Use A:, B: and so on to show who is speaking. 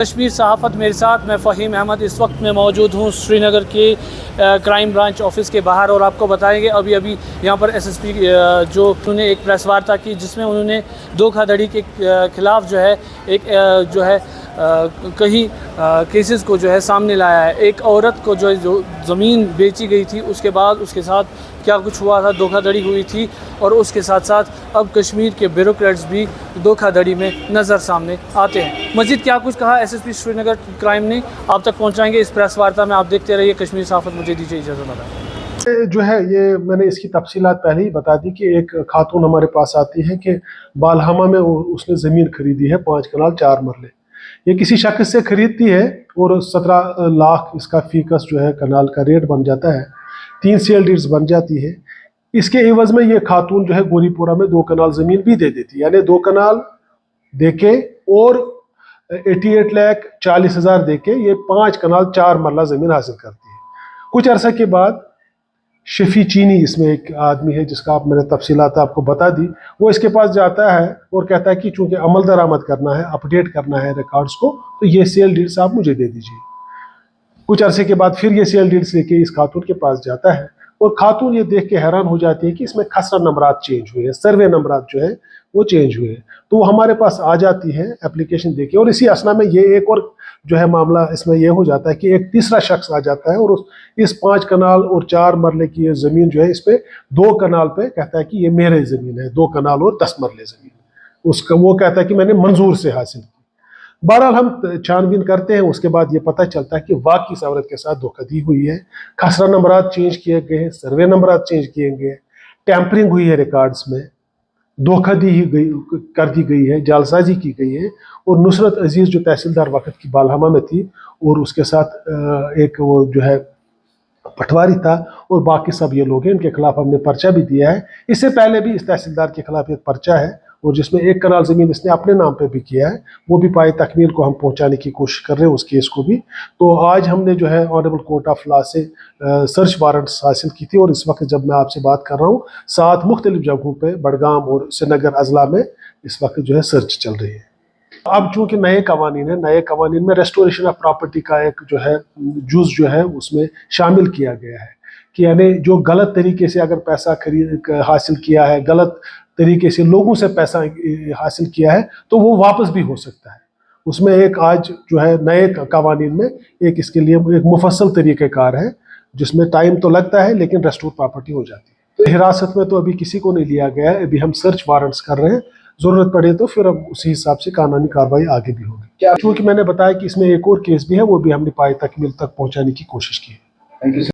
A: कश्मीर सहाफ़त मेरे साथ, मैं फ़हीम अहमद इस वक्त मैं मौजूद हूँ श्रीनगर के क्राइम ब्रांच ऑफिस के बाहर, और आपको बताएंगे अभी यहाँ पर एसएसपी जो उन्होंने एक प्रेस वार्ता की जिसमें उन्होंने धोखाधड़ी के खिलाफ जो है कई केसेस को जो है सामने लाया है। एक औरत को जो ज़मीन बेची गई थी उसके बाद उसके साथ क्या कुछ हुआ था, धोखाधड़ी हुई थी, और उसके साथ साथ अब कश्मीर के ब्यूरोक्रेट्स भी धोखाधड़ी में नज़र सामने आते हैं। मज़ीद क्या कुछ कहा एसएसपी श्रीनगर क्राइम ने, आप तक पहुंचाएंगे इस प्रेस वार्ता में। आप देखते रहिए कश्मीर सहाफ़त। मुझे दीजिए इजाज़त। बताएं
B: जो है ये मैंने इसकी तफसीलात पहले ही बता दी कि एक खातून हमारे पास आती है कि बालहमा में उसने ज़मीन खरीदी है 5 कनाल 4 मरले। ये किसी शख्स से खरीदती है और 17 लाख इसका फीकस जो है कनाल का रेट बन जाता है, 3 सेल डीड्स बन जाती है। इसके एवज में ये खातून जो है गोरीपुरा में 2 कनाल ज़मीन भी दे देती है, यानी 2 कनाल देके और 88,40,000 देके ये 5 कनाल 4 मरला ज़मीन हासिल करती है। कुछ अरसा के बाद शफी चीनी, इसमें एक आदमी है जिसका मैंने तफसीलात आपको बता दी, वो इसके पास जाता है और कहता है कि चूंकि अमल दरामद करना है, अपडेट करना है रिकॉर्ड्स को, तो ये सेल डीड्स आप मुझे दे दीजिए। कुछ अरसे के बाद फिर ये सेल डीड्स लेके इस खातून के पास जाता है और खातून ये देख के हैरान हो जाती है कि इसमें खसरा नंबरात चेंज हुए हैं, सर्वे नंबरात जो है वो चेंज हुए हैं। तो वो हमारे पास आ जाती है एप्लीकेशन देके, और इसी असना में ये एक और जो है मामला इसमें ये हो जाता है कि एक तीसरा शख्स आ जाता है और इस 5 कनाल और 4 मरले की ये ज़मीन जो है इस पे 2 कनाल पे कहता है कि ये मेरे ज़मीन है, 2 कनाल और 10 मरले ज़मीन। उसका वो कहता है कि मैंने मंजूर से हासिल की। बहरहाल हम छानबीन करते हैं, उसके बाद ये पता चलता है कि वाकई इस औरत के साथ धोखाधड़ी हुई है, खसरा नंबरात चेंज किए गए हैं, सर्वे नंबरात चेंज किए गए, टैंपरिंग हुई है रिकॉर्ड्स में, धोखाधड़ी कर दी गई है, जालसाजी की गई है। और नुसरत अजीज़ जो तहसीलदार वक्त की बालहमा में थी और उसके साथ एक वो जो है पटवारी था और बाकी सब ये लोग हैं, इनके खिलाफ हमने पर्चा भी दिया है। इससे पहले भी इस तहसीलदार के खिलाफ एक पर्चा है और जिसमें 1 कनाल ज़मीन इसने अपने नाम पे भी किया है, वो भी पाए तकमील को हम पहुंचाने की कोशिश कर रहे हैं उस केस को भी। तो आज हमने जो है ऑनरेबल कोर्ट ऑफ लॉ से सर्च वारंट्स हासिल की थी और इस वक्त जब मैं आपसे बात कर रहा हूँ 7 मुख्तलिफ जगहों पे बडगाम और श्रीनगर अजला में इस वक्त जो है सर्च चल रही है। अब चूंकि नए कवानीन है, नए कवानीन में रेस्टोरेशन ऑफ प्रॉपर्टी का एक जो है जुज जो है उसमें शामिल किया गया है कि यानी जो गलत तरीके से अगर पैसा हासिल किया है, गलत तरीके से लोगों से पैसा हासिल किया है, तो वो वापस भी हो सकता है। उसमें एक आज जो है नए कवानीन में एक इसके लिए एक मुफस्सल तरीक़ेकार है जिसमें टाइम तो लगता है लेकिन रेस्टोर प्रॉपर्टी हो जाती है। हिरासत में तो अभी किसी को नहीं लिया गया है, अभी हम सर्च वारंट्स कर रहे हैं, ज़रूरत पड़े तो फिर अब उसी हिसाब से कानूनी कार्रवाई आगे भी होगी। क्योंकि मैंने बताया कि इसमें एक और केस भी है, वो भी हमने पाए तकमील तक पहुँचाने की कोशिश की है।